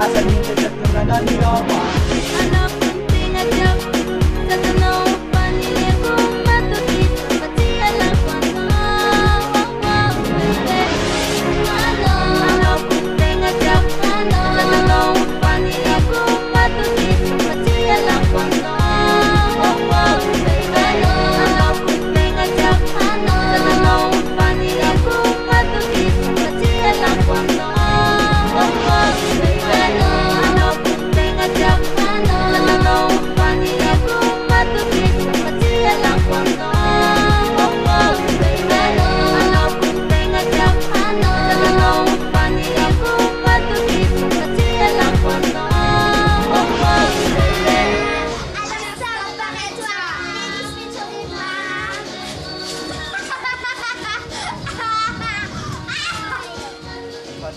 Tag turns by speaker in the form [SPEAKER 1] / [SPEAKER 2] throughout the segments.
[SPEAKER 1] Asa dito sa tunganan niyo
[SPEAKER 2] Ano kung tinadyak sa tanaw panili kong matugis pati alam ko wow baby Ano kung tinadyak sa tanaw panili kong matugis pati alam ko wow baby Ano kung tinadyak sa tanaw panili kong matugis pati alam ko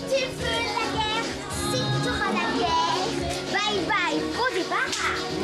[SPEAKER 3] Tu veux la guerre? Si tu auras la guerre, bye bye, gros des barres.